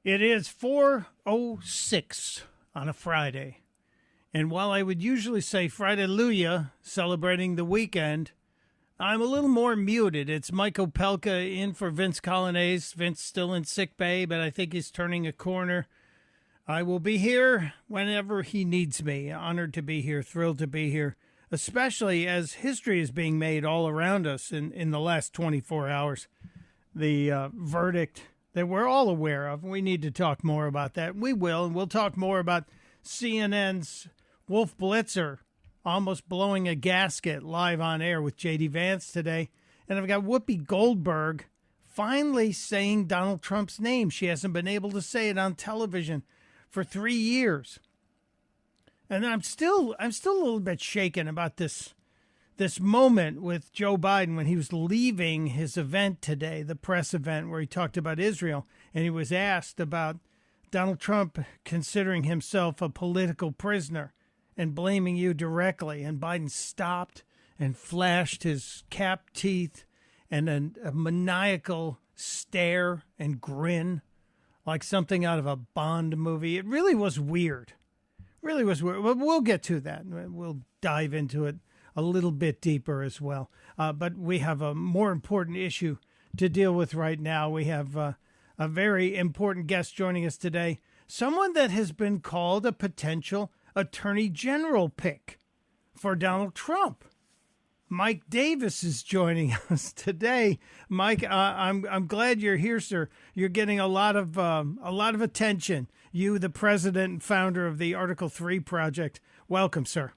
It is 4:06 on a Friday. And while I would usually say Friday-luia, celebrating the weekend, I'm a little more muted. It's Mike Opelka in for Vince Coglianese. Vince still in sick bay, but I think he's turning a corner. I will be here whenever he needs me. Honored to be here, thrilled to be here, especially as history is being made all around us in the last 24 hours. The verdict that we're all aware of. We need to talk more about that. We will, and we'll talk more about CNN's Wolf Blitzer almost blowing a gasket live on air with J.D. Vance today. And I've got Whoopi Goldberg finally saying Donald Trump's name. She hasn't been able to say it on television for 3 years. And I'm still a little bit shaken about this moment with Joe Biden when he was leaving his event today, the press event where he talked about Israel, and he was asked about Donald Trump considering himself a political prisoner and blaming you directly. And Biden stopped and flashed his capped teeth and a maniacal stare and grin like something out of a Bond movie. It really was weird. Really was weird. We'll get to that. We'll dive into it a little bit deeper as well. But we have a more important issue to deal with right now. We have a very important guest joining us today, someone that has been called a potential attorney general pick for Donald Trump. Mike Davis is joining us today. Mike, I'm glad you're here, sir. You're getting a lot of attention. You, the president and founder of the Article 3 Project. Welcome, sir.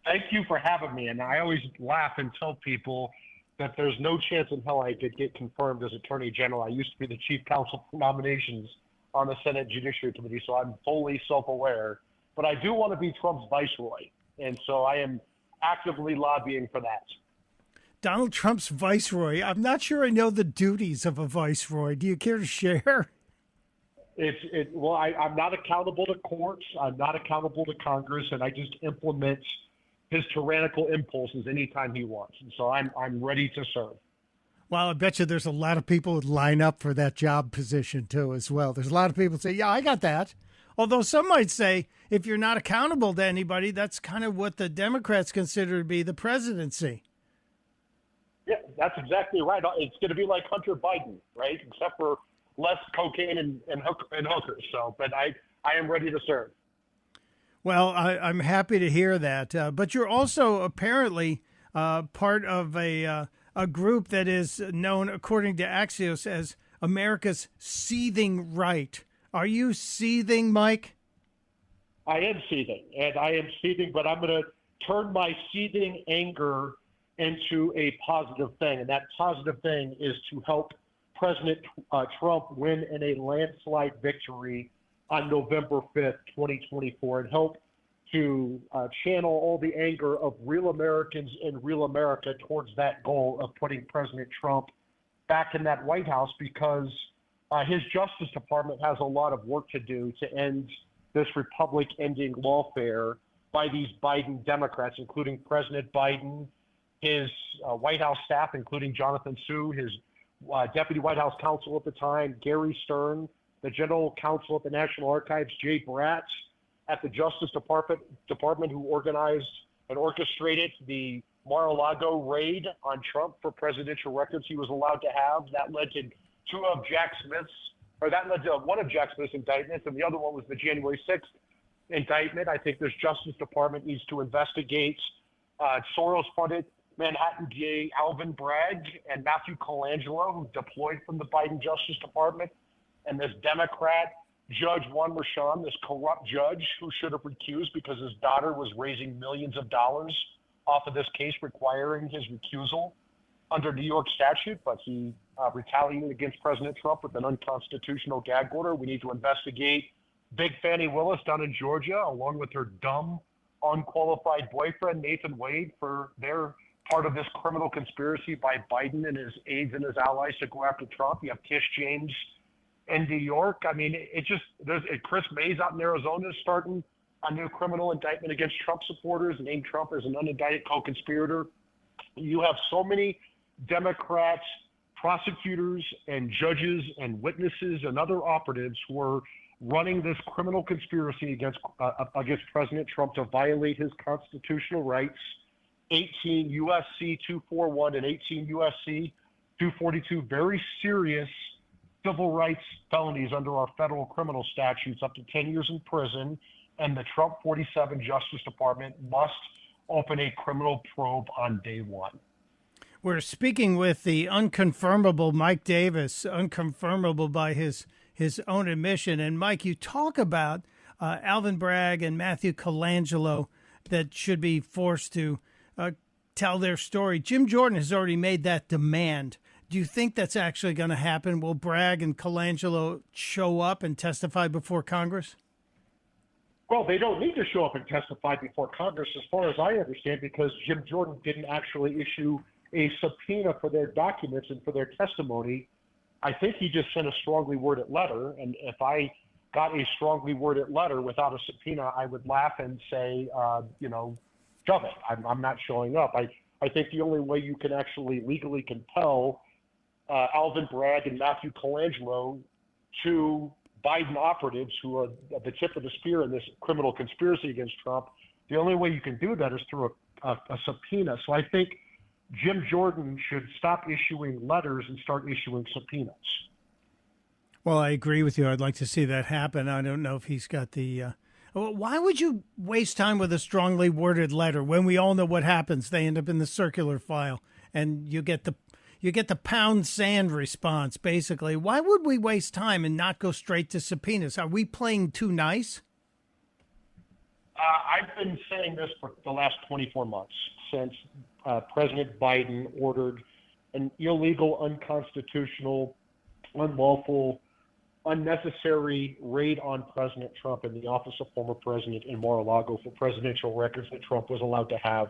Thank you for having me. And I always laugh and tell people that there's no chance in hell I could get confirmed as Attorney General. I used to be the chief counsel for nominations on the Senate Judiciary Committee, so I'm fully self-aware. But I do want to be Trump's viceroy, and so I am actively lobbying for that. Donald Trump's viceroy. I'm not sure I know the duties of a viceroy. Do you care to share? Well, I'm not accountable to courts. I'm not accountable to Congress, and I just implement his tyrannical impulses anytime he wants. And so I'm ready to serve. Well, I bet you there's a lot of people who line up for that job position, too, as well. There's a lot of people who say, yeah, I got that. Although some might say, if you're not accountable to anybody, that's kind of what the Democrats consider to be the presidency. Yeah, that's exactly right. It's going to be like Hunter Biden, right? Except for less cocaine and hookers. So, but I am ready to serve. Well, I'm happy to hear that. But you're also apparently part of a group that is known, according to Axios, as America's seething right. Are you seething, Mike? I am seething, but I'm going to turn my seething anger into a positive thing. And that positive thing is to help President Trump win in a landslide victory on November 5th, 2024, and help to channel all the anger of real Americans in real America towards that goal of putting President Trump back in that White House, because his Justice Department has a lot of work to do to end this republic-ending lawfare by these Biden Democrats, including President Biden, his White House staff, including Jonathan Sue, his deputy White House counsel at the time, Gary Stern, the general counsel at the National Archives, Jay Bratz, at the Justice Department who organized and orchestrated the Mar-a-Lago raid on Trump for presidential records he was allowed to have. That led to one of Jack Smith's indictments, and the other one was the January 6th indictment. I think this Justice Department needs to investigate Soros-funded Manhattan DA Alvin Bragg and Matthew Colangelo, who deployed from the Biden Justice Department, and this Democrat Judge Juan Merchan, this corrupt judge who should have recused because his daughter was raising millions of dollars off of this case requiring his recusal under New York statute, but he retaliated against President Trump with an unconstitutional gag order. We need to investigate Big Fannie Willis down in Georgia, along with her dumb, unqualified boyfriend, Nathan Wade, for their part of this criminal conspiracy by Biden and his aides and his allies to go after Trump. You have Tish James in New York. I mean, Chris Mays out in Arizona is starting a new criminal indictment against Trump supporters, named Trump as an unindicted co-conspirator. You have so many Democrats prosecutors and judges and witnesses and other operatives who are running this criminal conspiracy against President Trump to violate his constitutional rights, 18 USC 241 and 18 USC 242, very serious civil rights felonies under our federal criminal statutes, up to 10 years in prison, and the Trump 47 Justice Department must open a criminal probe on day one. We're speaking with the unconfirmable Mike Davis, unconfirmable by his own admission. And Mike, you talk about Alvin Bragg and Matthew Colangelo that should be forced to tell their story. Jim Jordan has already made that demand. Do you think that's actually going to happen? Will Bragg and Colangelo show up and testify before Congress? Well, they don't need to show up and testify before Congress, as far as I understand, because Jim Jordan didn't actually issue a subpoena for their documents and for their testimony. I think he just sent a strongly worded letter. And if I got a strongly worded letter without a subpoena, I would laugh and say, shove it. I'm not showing up. I think the only way you can actually legally compel Alvin Bragg and Matthew Colangelo to Biden operatives who are at the tip of the spear in this criminal conspiracy against Trump, the only way you can do that is through a subpoena. So I think Jim Jordan should stop issuing letters and start issuing subpoenas. Well, I agree with you. I'd like to see that happen. I don't know if he's got the... Why would you waste time with a strongly worded letter when we all know what happens? They end up in the circular file, and you get the pound sand response, basically. Why would we waste time and not go straight to subpoenas? Are we playing too nice? I've been saying this for the last 24 months, since President Biden ordered an illegal, unconstitutional, unlawful, unnecessary raid on President Trump in the office of former president in Mar-a-Lago for presidential records that Trump was allowed to have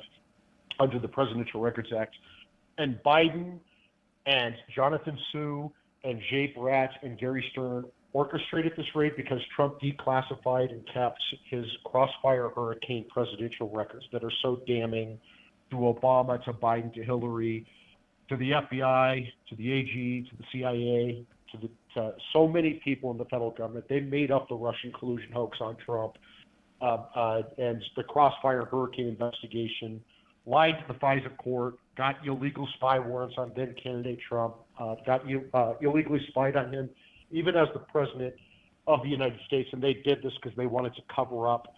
under the Presidential Records Act. And Biden and Jonathan Sue and Jay Bratt and Gary Stern orchestrated this raid because Trump declassified and kept his Crossfire Hurricane presidential records that are so damning to Obama, to Biden, to Hillary, to the FBI, to the AG, to the CIA, to so many people in the federal government. They made up the Russian collusion hoax on Trump and the Crossfire Hurricane investigation, lied to the FISA court, got illegal spy warrants on then candidate Trump, got illegally spied on him, even as the president of the United States. And they did this because they wanted to cover up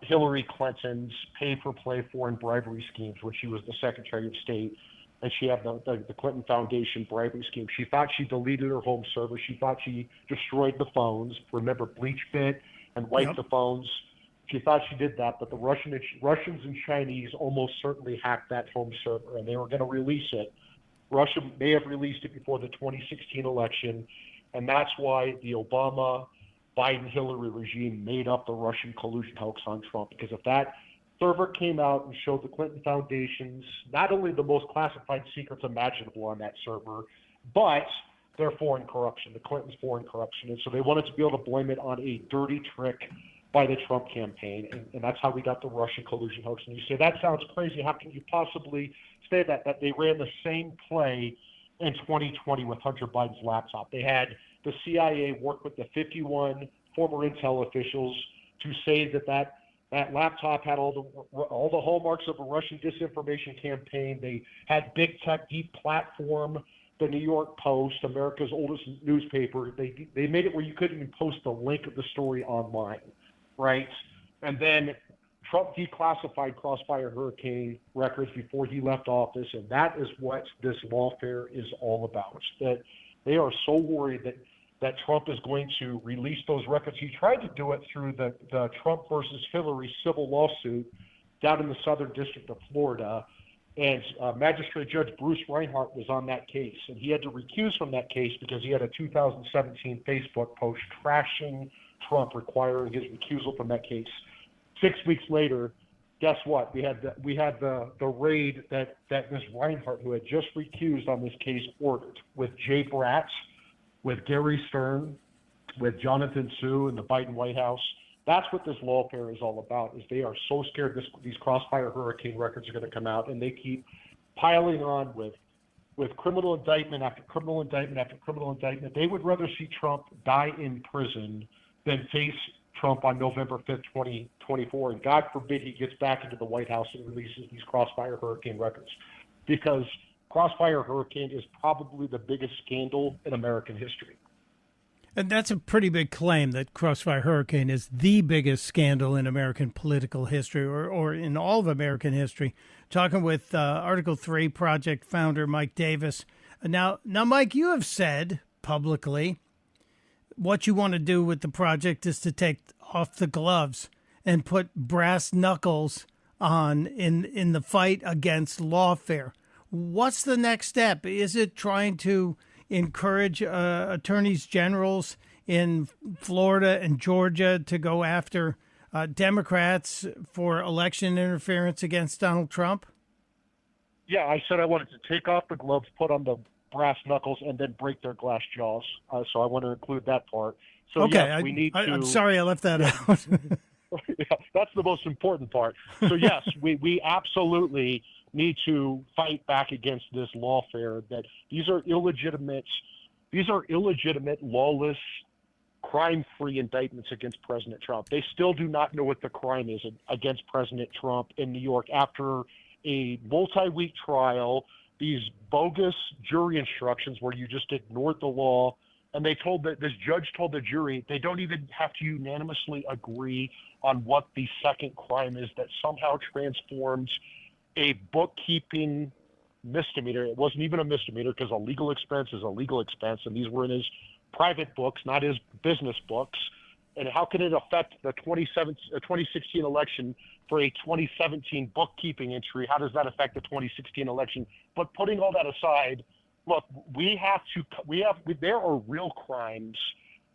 Hillary Clinton's pay-for-play foreign bribery schemes when she was the Secretary of State. And she had the Clinton Foundation bribery scheme. She thought she deleted her home server. She thought she destroyed the phones. Remember BleachBit and wiped the phones? She thought she did that, but the Russians and Chinese almost certainly hacked that home server, and they were going to release it. Russia may have released it before the 2016 election, and that's why the Obama, Biden-Hillary regime made up the Russian collusion hoax on Trump, because if that server came out and showed the Clinton Foundation's not only the most classified secrets imaginable on that server, but their foreign corruption, the Clintons' foreign corruption. And so they wanted to be able to blame it on a dirty trick by the Trump campaign. And that's how we got the Russian collusion hoax. And you say, that sounds crazy. How can you possibly say that they ran the same play in 2020 with Hunter Biden's laptop? They had the CIA work with the 51 former intel officials to say that laptop had all the hallmarks of a Russian disinformation campaign. They had big tech deplatform the New York Post, America's oldest newspaper. They made it where you couldn't even post the link of the story online, right? And then Trump declassified Crossfire Hurricane records before he left office, and that is what this lawfare is all about. That they are so worried that Trump is going to release those records. He tried to do it through the Trump versus Hillary civil lawsuit down in the Southern District of Florida. And Magistrate Judge Bruce Reinhart was on that case. And he had to recuse from that case because he had a 2017 Facebook post trashing Trump, requiring his recusal from that case. 6 weeks later, guess what? We had the raid that Ms. Reinhart, who had just recused on this case, ordered, with Jay Bratt, with Gary Stern, with Jonathan Sue and the Biden White House. That's what this lawfare is all about, is they are so scared these Crossfire Hurricane records are going to come out, and they keep piling on with with criminal indictment after criminal indictment after criminal indictment. They would rather see Trump die in prison than face Trump on November 5th, 2024. And God forbid he gets back into the White House and releases these Crossfire Hurricane records. Because Crossfire Hurricane is probably the biggest scandal in American history. And that's a pretty big claim that Crossfire Hurricane is the biggest scandal in American political history or in all of American history. Talking with Article 3 Project founder Mike Davis. Now, Mike, you have said publicly what you want to do with the project is to take off the gloves and put brass knuckles on in the fight against lawfare. What's the next step? Is it trying to encourage attorneys generals in Florida and Georgia to go after Democrats for election interference against Donald Trump? Yeah, I said I wanted to take off the gloves, put on the brass knuckles, and then break their glass jaws. So I want to include that part. So okay, yes, we need to. I'm sorry I left that out. Yeah, that's the most important part. So yes, we absolutely need to fight back against this lawfare. That these are illegitimate, lawless, crime-free indictments against President Trump. They still do not know what the crime is against President Trump in New York after a multi-week trial. These bogus jury instructions where you just ignored the law, and this judge told the jury they don't even have to unanimously agree on what the second crime is that somehow transforms a bookkeeping misdemeanor. It wasn't even a misdemeanor because a legal expense is a legal expense, and these were in his private books, not his business books. And how can it affect the 2016 election for a 2017 bookkeeping entry? How does that affect the 2016 election? But putting all that aside, look, there are real crimes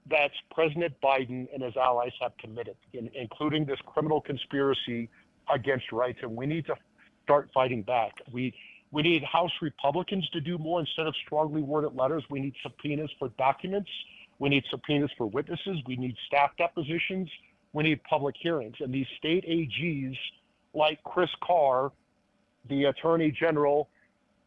that President Biden and his allies have committed, including this criminal conspiracy against rights, and we need to start fighting back. We need House Republicans to do more instead of strongly worded letters. We need subpoenas for documents. We need subpoenas for witnesses. We need staff depositions. We need public hearings. And these state AGs like Chris Carr, the Attorney General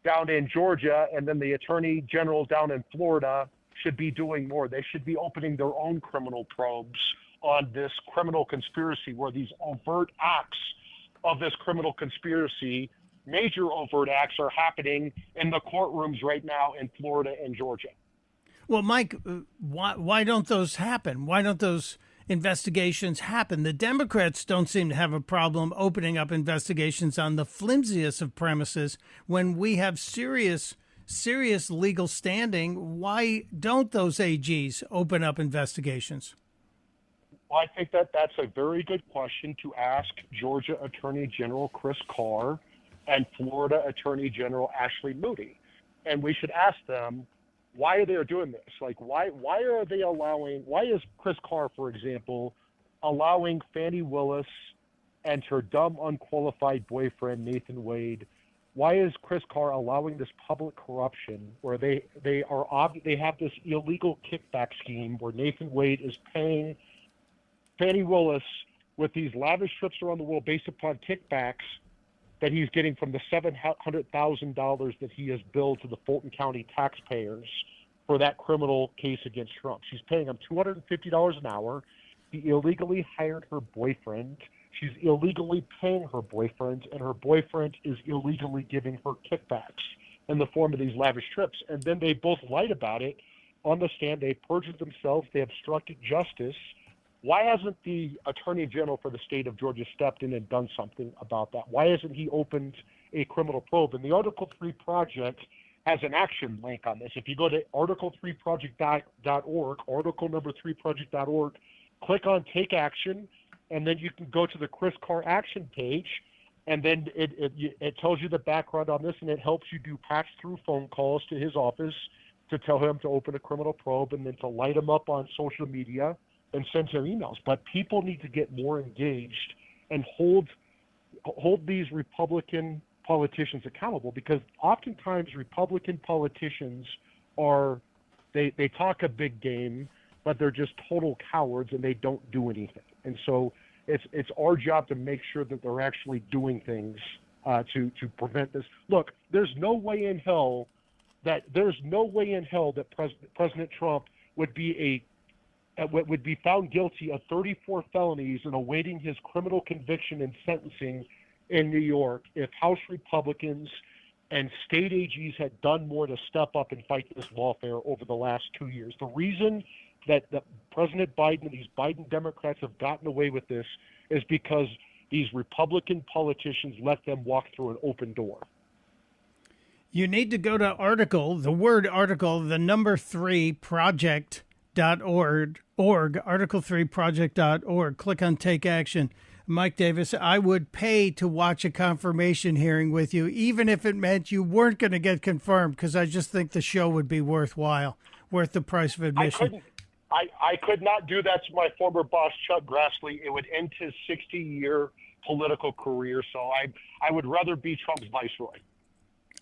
down in Georgia, and then the Attorney General down in Florida should be doing more. They should be opening their own criminal probes on this criminal conspiracy where these overt acts of this criminal conspiracy, major overt acts, are happening in the courtrooms right now in Florida and Georgia. Well, Mike, why don't those happen? Why don't those investigations happen? The Democrats don't seem to have a problem opening up investigations on the flimsiest of premises when we have serious legal standing. Why don't those AGs open up investigations? Well, I think that's a very good question to ask Georgia Attorney General Chris Carr and Florida Attorney General Ashley Moody. And we should ask them, why are they doing this? Like, why is Chris Carr, for example, allowing Fani Willis and her dumb, unqualified boyfriend, Nathan Wade? Why is Chris Carr allowing this public corruption where they have this illegal kickback scheme where Nathan Wade is paying Fani Willis with these lavish trips around the world based upon kickbacks that he's getting from the $700,000 that he has billed to the Fulton County taxpayers for that criminal case against Trump. She's paying him $250 an hour. He illegally hired her boyfriend. She's illegally paying her boyfriend, and her boyfriend is illegally giving her kickbacks in the form of these lavish trips. And then they both lied about it on the stand. They perjured themselves. They obstructed justice. Why hasn't the Attorney General for the state of Georgia stepped in and done something about that? Why hasn't he opened a criminal probe? And the Article 3 Project has an action link on this. If you go to article3project.org, article number 3project.org, click on Take Action, and then you can go to the Chris Carr Action page, and then it tells you the background on this, and it helps you do pass-through phone calls to his office to tell him to open a criminal probe and then to light him up on social media and send him emails. But people need to get more engaged and hold these Republican politicians accountable, because oftentimes Republican politicians they talk a big game, but they're just total cowards and they don't do anything. And so it's our job to make sure that they're actually doing things to prevent this. Look, there's no way in hell that there's no way in hell that President Trump would be found guilty of 34 felonies and awaiting his criminal conviction and sentencing in New York if House Republicans and state AGs had done more to step up and fight this lawfare over the last 2 years. The reason that President Biden and these Biden Democrats have gotten away with this is because these Republican politicians let them walk through an open door. You need to go to article, the word article, the number 3 project.org, article3project.org. Click on Take Action. Mike Davis, I would pay to watch a confirmation hearing with you, even if it meant you weren't going to get confirmed, because I just think the show would be worthwhile, worth the price of admission. I could not do that to my former boss, Chuck Grassley. It would end his 60-year political career, so I would rather be Trump's viceroy.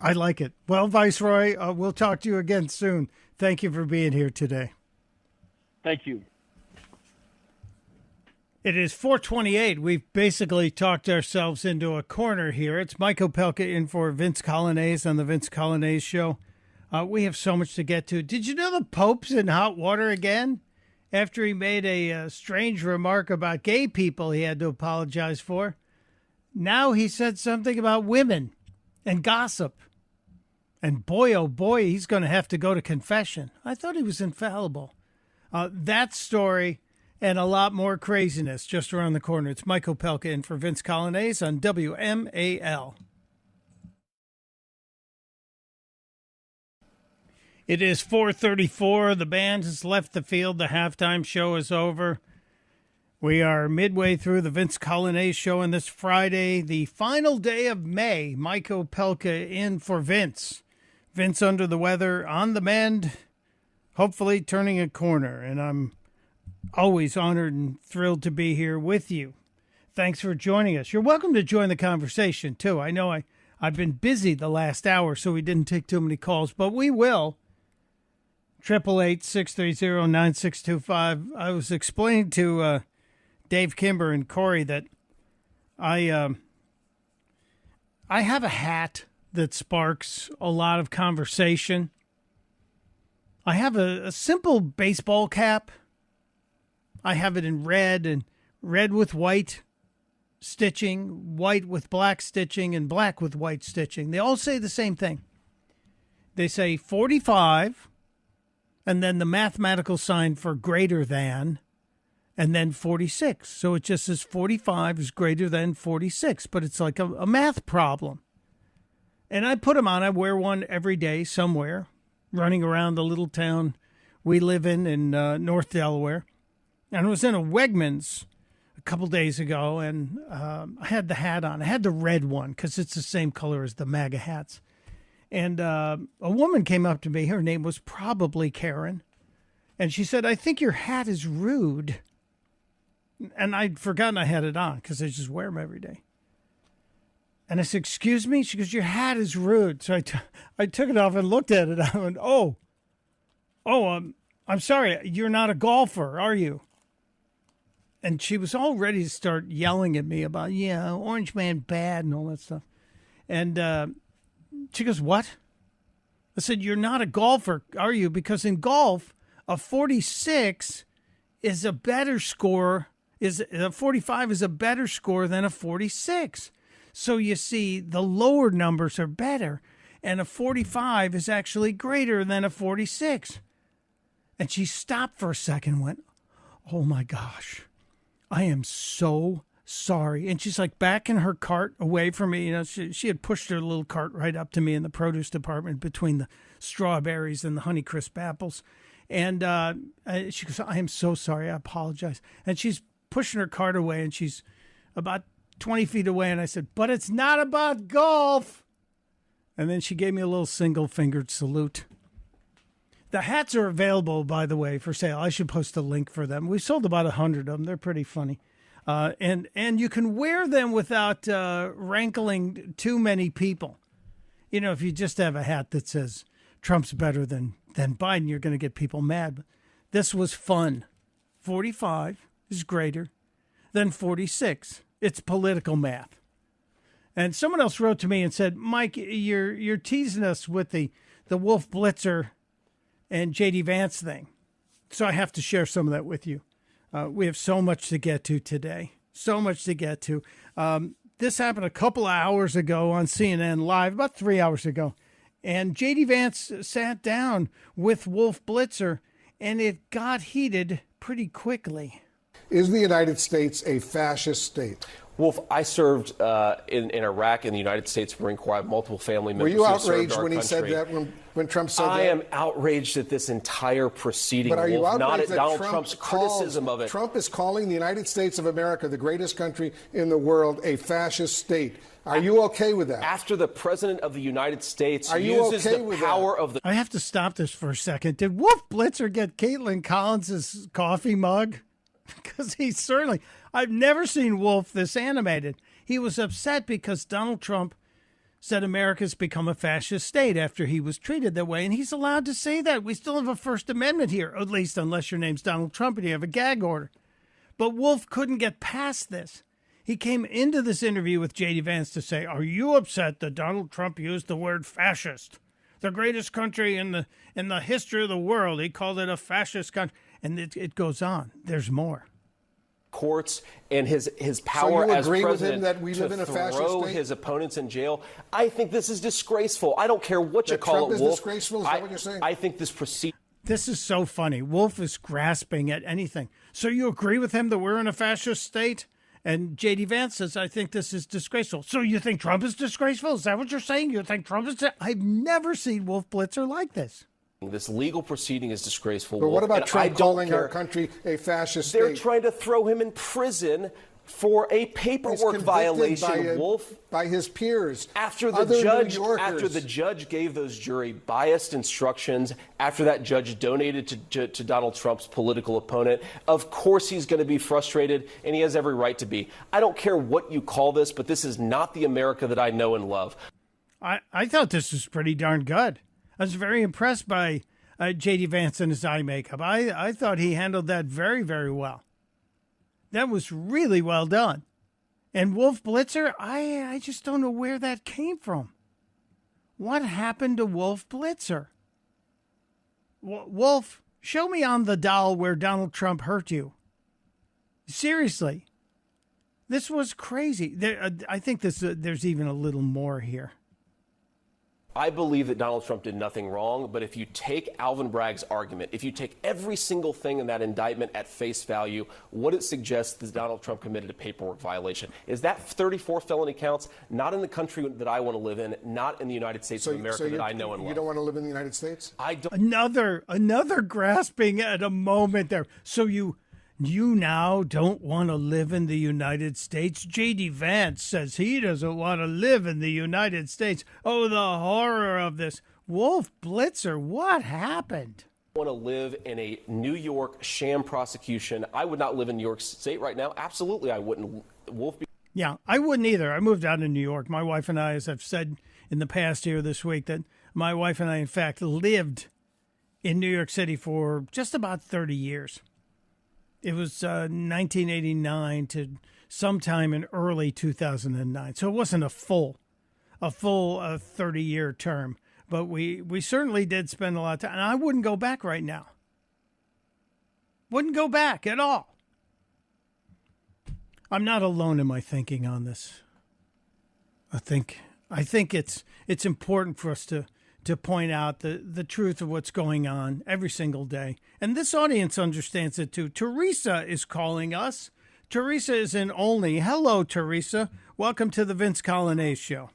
I like it. Well, Viceroy, we'll talk to you again soon. Thank you for being here today. Thank you. It is 4:28. We've basically talked ourselves into a corner here. It's Mike Opelka in for Vince Coglianese on the Vince Coglianese Show. We have so much to get to. Did you know the Pope's in hot water again? After he made a strange remark about gay people he had to apologize for. Now he said something about women and gossip. And boy, oh boy, he's going to have to go to confession. I thought he was infallible. That story and a lot more craziness just around the corner. It's Mike Opelka in for Vince Coglianese on WMAL. It is 4:34. The band has left the field. The halftime show is over. We are midway through the Vince Coglianese Show on this Friday, the final day of May. Mike Opelka in for Vince. Vince under the weather, on the mend, hopefully turning a corner. And I'm always honored and thrilled to be here with you. Thanks for joining us. You're welcome to join the conversation, too. I know I've been busy the last hour, so we didn't take too many calls, but we will. 888-630-9625. I was explaining to Dave Kimber and Corey that I have a hat that sparks a lot of conversation. I have a simple baseball cap. I have it in red and red with white stitching, white with black stitching, and black with white stitching. They all say the same thing. They say 45, and then the mathematical sign for greater than, and then 46. So it just says 45 is greater than 46, but it's like a math problem. And I put them on. I wear one every day somewhere, running around the little town we live in North Delaware. And I was in a Wegmans a couple days ago, and I had the hat on. I had the red one because it's the same color as the MAGA hats. And a woman came up to me. Her name was probably Karen. And she said, "I think your hat is rude." And I'd forgotten I had it on because I just wear them every day. And I said, "Excuse me?" She goes, "Your hat is rude." So I took it off and looked at it. I went, I'm sorry. You're not a golfer, are you? And she was all ready to start yelling at me about, Orange Man bad and all that stuff. And she goes, "What?" I said, "You're not a golfer, are you? Because in golf, a 46 is a better score. A 45 is a better score than a 46. So you see, the lower numbers are better, and a 45 is actually greater than a 46. And she stopped for a second and went, "Oh my gosh, I am so sorry." And she's like back in her cart away from me. She had pushed her little cart right up to me in the produce department between the strawberries and the Honeycrisp apples. And she goes, "I am so sorry. I apologize." And she's pushing her cart away, and she's about 20 feet away. And I said, "But it's not about golf." And then she gave me a little single-fingered salute. The hats are available, by the way, for sale. I should post a link for them. We sold about 100 of them. They're pretty funny. And you can wear them without rankling too many people. If you just have a hat that says Trump's better than Biden, you're going to get people mad. But this was fun. 45 is greater than 46. It's political math. And someone else wrote to me and said, "Mike, you're teasing us with the the Wolf Blitzer and J.D. Vance thing. So I have to share some of that with you. We have so much to get to today. So much to get to. This happened a couple of hours ago on CNN Live, about 3 hours ago. And J.D. Vance sat down with Wolf Blitzer, and it got heated pretty quickly. Is the United States a fascist state? Wolf, I served in Iraq in the United States Marine Corps. I have multiple family members. Were you who served outraged our when he said country. that, when Trump said that? I am outraged at this entire proceeding, But are you Wolf, outraged not at that Donald Trump's criticism of it. Trump is calling the United States of America, the greatest country in the world, a fascist state. Are you okay with that? After the President of the United States Are you uses okay the with power that? of the... I have to stop this for a second. Did Wolf Blitzer get Caitlin Collins' coffee mug? Because he certainly... I've never seen Wolf this animated. He was upset because Donald Trump said America's become a fascist state after he was treated that way, and he's allowed to say that. We still have a First Amendment here, at least unless your name's Donald Trump and you have a gag order. But Wolf couldn't get past this. He came into this interview with J.D. Vance to say, are you upset that Donald Trump used the word fascist? The greatest country in the history of the world. He called it a fascist country. And it goes on. There's more. Courts and his power as agree with president him that we live in a fascist throw state? his opponents in jail. I think this is disgraceful. I don't care what you That call Trump it, is Wolf. disgraceful? Is that what you're saying? I think this proceed. This is so funny. Wolf is grasping at anything. So you agree with him that we're in a fascist state? And J.D. Vance says, I think this is disgraceful. So you think Trump is disgraceful? Is that what you're saying? You think Trump is... I've never seen Wolf Blitzer like this. This legal proceeding is disgraceful. But Wolf, what about and I Trump don't calling care. our country a fascist They're state? trying to throw him in prison for a He's paperwork convicted violation, Wolf. by his peers. After other the New Yorkers. after the judge gave those jury biased instructions, after that judge donated to Donald Trump's political opponent, of course he's going to be frustrated, and he has every right to be. I don't care what you call this, but this is not the America that I know and love. I thought this was pretty darn good. I was very impressed by J.D. Vance and his eye makeup. I thought he handled that very, very well. That was really well done. And Wolf Blitzer, I just don't know where that came from. What happened to Wolf Blitzer? Wolf, show me on the doll where Donald Trump hurt you. Seriously. This was crazy. I think there's even a little more here. I believe that Donald Trump did nothing wrong, but if you take Alvin Bragg's argument, if you take every single thing in that indictment at face value, what it suggests is Donald Trump committed a paperwork violation. Is that 34 felony counts? Not in the country that I want to live in, not in the United States of America that I know and love. You don't want to live in the United States? I don't. Another grasping at a moment there. So you now don't want to live in the United States? J.D. Vance says he doesn't want to live in the United States. Oh, the horror of this. Wolf Blitzer, what happened? Want to live in a New York sham prosecution. I would not live in New York State right now. Absolutely, I wouldn't. Wolf. Yeah, I wouldn't either. I moved out of New York. My wife and I, as I've said in the past here this week, that my wife and I, in fact, lived in New York City for just about 30 years. It was 1989 to sometime in early 2009. So it wasn't a full 30-year term. But we certainly did spend a lot of time. And I wouldn't go back right now. Wouldn't go back at all. I'm not alone in my thinking on this. I think it's important for us to point out the truth of what's going on every single day. And this audience understands it too. Teresa is calling us. Teresa is in Olney. Hello, Teresa. Welcome to the Vince Coglianese Show.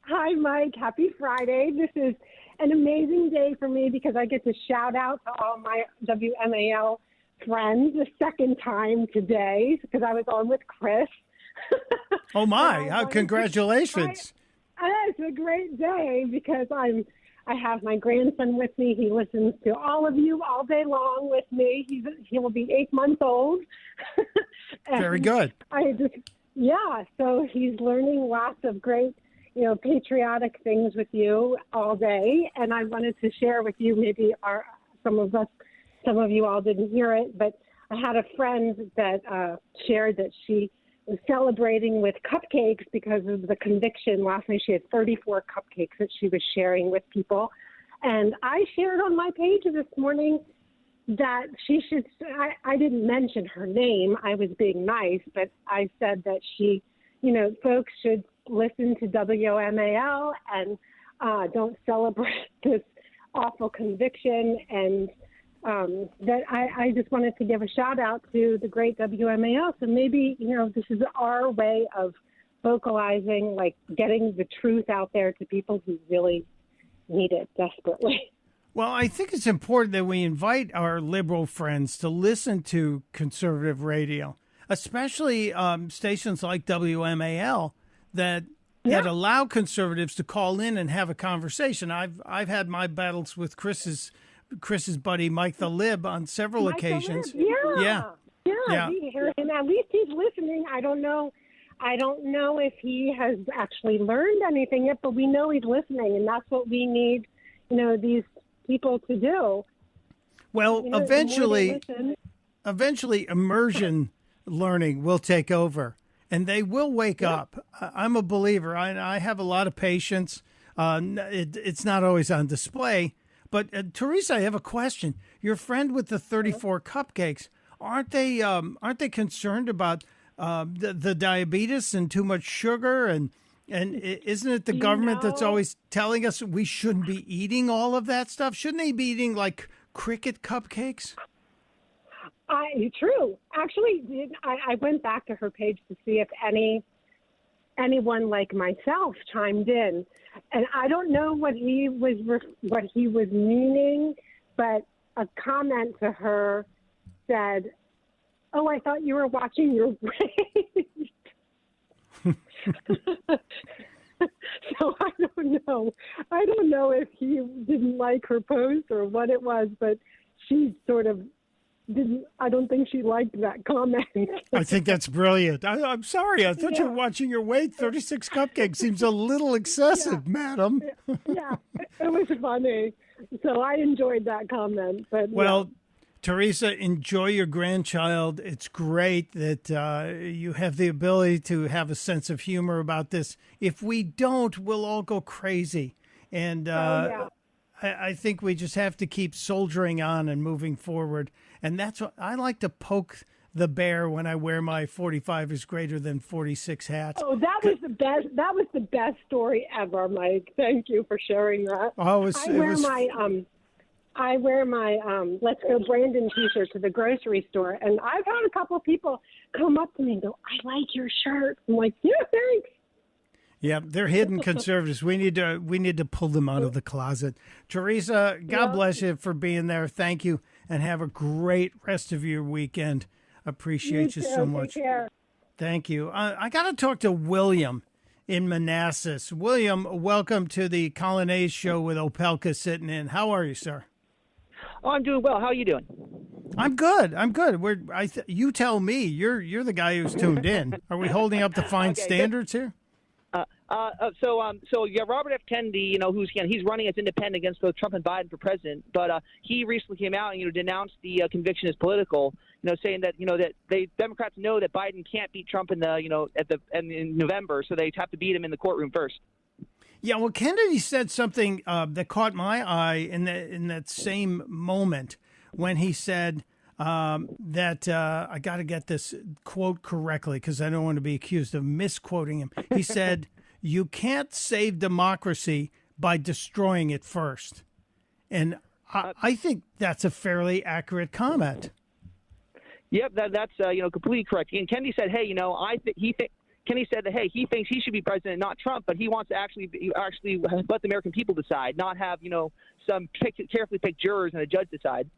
Hi, Mike. Happy Friday. This is an amazing day for me because I get to shout out to all my WMAL friends the second time today because I was on with Chris. Oh, my. Congratulations. It's a great day because I have my grandson with me. He listens to all of you all day long with me. He will be 8 months old. Very good. So he's learning lots of great, patriotic things with you all day. And I wanted to share with you, maybe some of you all didn't hear it, but I had a friend that shared that she celebrating with cupcakes because of the conviction. Last night she had 34 cupcakes that she was sharing with people. And I shared on my page this morning that she should, I didn't mention her name. I was being nice, but I said that she, folks should listen to WMAL and don't celebrate this awful conviction. And that I just wanted to give a shout out to the great WMAL. So maybe, this is our way of vocalizing, like getting the truth out there to people who really need it desperately. Well, I think it's important that we invite our liberal friends to listen to conservative radio, especially stations like WMAL that allow conservatives to call in and have a conversation. I've had my battles with Chris's buddy Mike the Lib on several occasions. Yeah. We hear him. At least he's listening. I don't know if he has actually learned anything yet, but we know he's listening, and that's what we need, these people to do. Well, eventually immersion learning will take over, and they will wake up. I'm a believer. I have a lot of patience. It's not always on display. But Teresa, I have a question. Your friend with the 34 cupcakes, aren't they concerned about the diabetes and too much sugar and isn't it the government that's always telling us we shouldn't be eating all of that stuff? Shouldn't they be eating like cricket cupcakes? True. Actually, I went back to her page to see if anyone like myself chimed in, and I don't know what he was meaning, but a comment to her said, "Oh, I thought you were watching your weight." So I don't know if he didn't like her post or what it was, but she sort of I don't think she liked that comment. I think that's brilliant. I'm sorry. I thought you were watching your weight. 36 cupcakes seems a little excessive, madam. Yeah, it was funny. So I enjoyed that comment. But Teresa, enjoy your grandchild. It's great that you have the ability to have a sense of humor about this. If we don't, we'll all go crazy. And I think we just have to keep soldiering on and moving forward. And that's what I like to poke the bear when I wear my 45 is greater than 46 hat. Oh, that was the best. That was the best story ever, Mike. Thank you for sharing that. I wear my Let's Go Brandon t-shirt to the grocery store, and I've had a couple of people come up to me and go, "I like your shirt." I'm like, "Yeah, thanks." Yeah, they're hidden conservatives. We need to pull them out of the closet. Teresa, God bless you for being there. Thank you, and have a great rest of your weekend. Appreciate you so much. Take care. Thank you. I got to talk to William in Manassas. William, welcome to the Coglianese show with Opelka sitting in. How are you, sir? Oh, I'm doing well. How are you doing? I'm good. You tell me. You're the guy who's tuned in. Are we holding up the fine standards here? So Robert F. Kennedy, he's running as independent against both Trump and Biden for president, but he recently came out and denounced the conviction as political, saying that that Democrats know that Biden can't beat Trump in in November, so they have to beat him in the courtroom first. Yeah, well, Kennedy said something that caught my eye in that same moment when he said that I got to get this quote correctly because I don't want to be accused of misquoting him. He said, "You can't save democracy by destroying it first," and I think that's a fairly accurate comment. Yep, that's completely correct. And Kennedy said, "Hey, Kennedy said that he thinks he should be president, not Trump, but he wants to actually let the American people decide, not have some carefully picked jurors and a judge decide."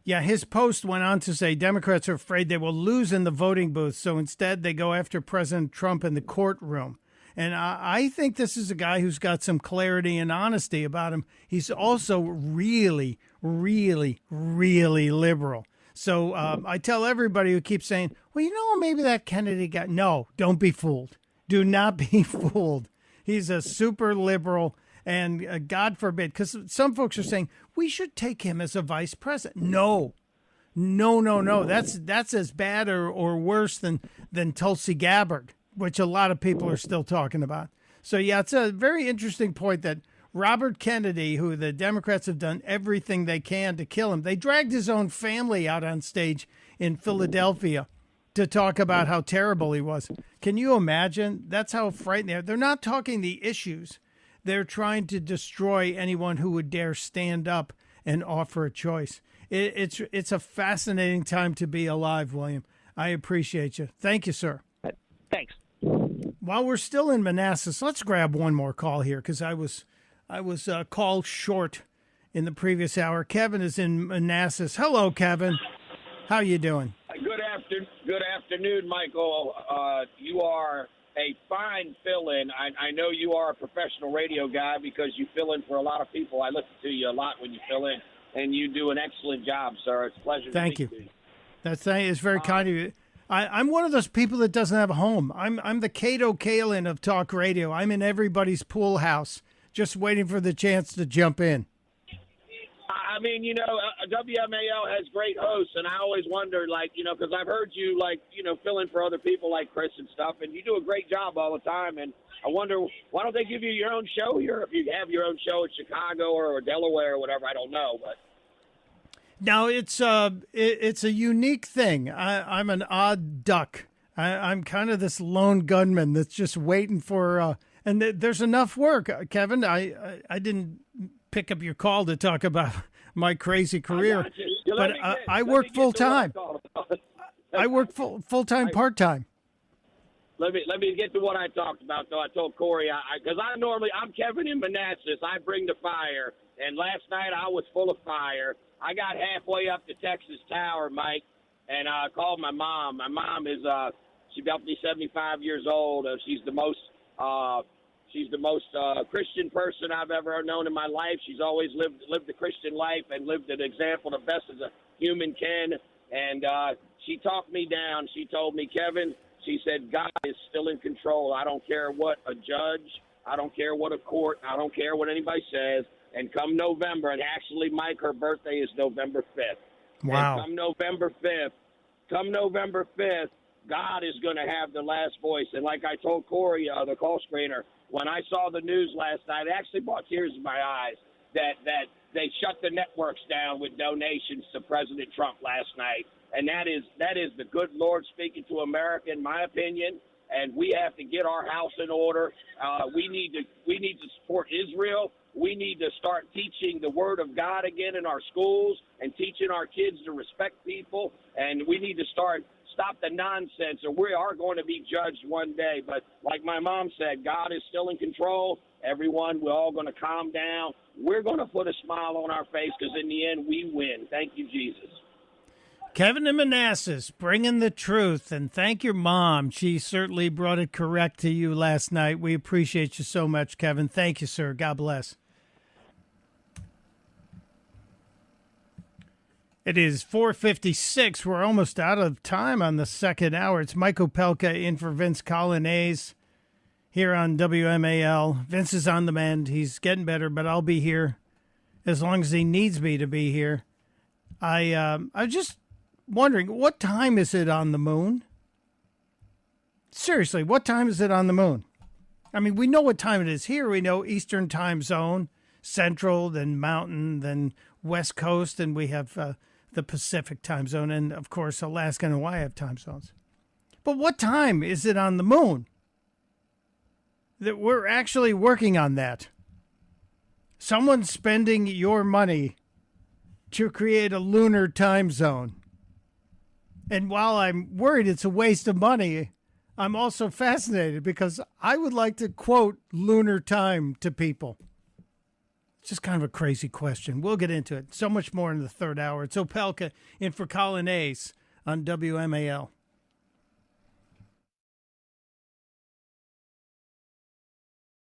Yeah, his post went on to say Democrats are afraid they will lose in the voting booth, so instead they go after President Trump in the courtroom. And I think this is a guy who's got some clarity and honesty about him. He's also really, really, really liberal. So I tell everybody who keeps saying, well, maybe that Kennedy guy. No, don't be fooled. Do not be fooled. He's a super liberal. And God forbid, because some folks are saying we should take him as a vice president. No, No. That's as bad or worse than Tulsi Gabbard, which a lot of people are still talking about. So, yeah, it's a very interesting point that Robert Kennedy, who the Democrats have done everything they can to kill him, they dragged his own family out on stage in Philadelphia to talk about how terrible he was. Can you imagine? That's how frightened they are. They're not talking the issues. They're trying to destroy anyone who would dare stand up and offer a choice. It's a fascinating time to be alive, William. I appreciate you. Thank you, sir. Thanks. While we're still in Manassas, let's grab one more call here because I was called short in the previous hour. Kevin is in Manassas. Hello, Kevin. How you doing? Good afternoon, Michael. You are a fine fill-in. I know you are a professional radio guy because you fill in for a lot of people. I listen to you a lot when you fill in, and you do an excellent job, sir. It's a pleasure to Thank speak you. to you. It's very kind of you. I'm one of those people that doesn't have a home. I'm the Cato Kalin of talk radio. I'm in everybody's pool house, just waiting for the chance to jump in. I mean, WMAL has great hosts, and I always wonder, because I've heard you, fill in for other people like Chris and stuff, and you do a great job all the time. And I wonder, why don't they give you your own show here? If you have your own show in Chicago or Delaware or whatever, I don't know. But now it's a unique thing. I'm an odd duck. I'm kind of this lone gunman that's just waiting for. And there's enough work, Kevin. I didn't pick up your call to talk about my crazy career, but I work full time. I work full time, part time. Let me get to what I talked about. Though I told Corey, because I'm Kevin in Manassas. I bring the fire, and last night I was full of fire. I got halfway up to Texas Tower, Mike, and I called my mom. My mom is she's about to be 75 years old. She's the most Christian person I've ever known in my life. She's always lived the Christian life and lived an example the best as a human can. And she talked me down. She told me, Kevin, she said, God is still in control. I don't care what a judge, I don't care what a court, I don't care what anybody says. And come November, and actually, Mike, her birthday is November 5th. Wow. And come November 5th, God is going to have the last voice. And like I told Corey, the call screener, when I saw the news last night, it actually brought tears in my eyes that they shut the networks down with donations to President Trump last night. And that is the good Lord speaking to America, in my opinion. And we have to get our house in order. We need to support Israel. We need to start teaching the Word of God again in our schools and teaching our kids to respect people. And we need to stop the nonsense, or we are going to be judged one day. But like my mom said, God is still in control. Everyone, we're all going to calm down. We're going to put a smile on our face because in the end, we win. Thank you, Jesus. Kevin in Manassas, bringing the truth, and thank your mom. She certainly brought it correct to you last night. We appreciate you so much, Kevin. Thank you, sir. God bless. It is 4:56. We're almost out of time on the second hour. It's Mike Opelka in for Vince Coglianese here on WMAL. Vince is on the mend. He's getting better, but I'll be here as long as he needs me to be here. I was just wondering, what time is it on the moon? Seriously, what time is it on the moon? I mean, we know what time it is here. We know Eastern time zone, Central, then Mountain, then West Coast, and we have the Pacific time zone, and of course Alaska and Hawaii have time zones. But what time is it on the moon? That we're actually working on that. Someone's spending your money to create a lunar time zone. And while I'm worried it's a waste of money, I'm also fascinated because I would like to quote lunar time to people. It's just kind of a crazy question. We'll get into it. So much more in the third hour. It's Opelka in for Coglianese on WMAL.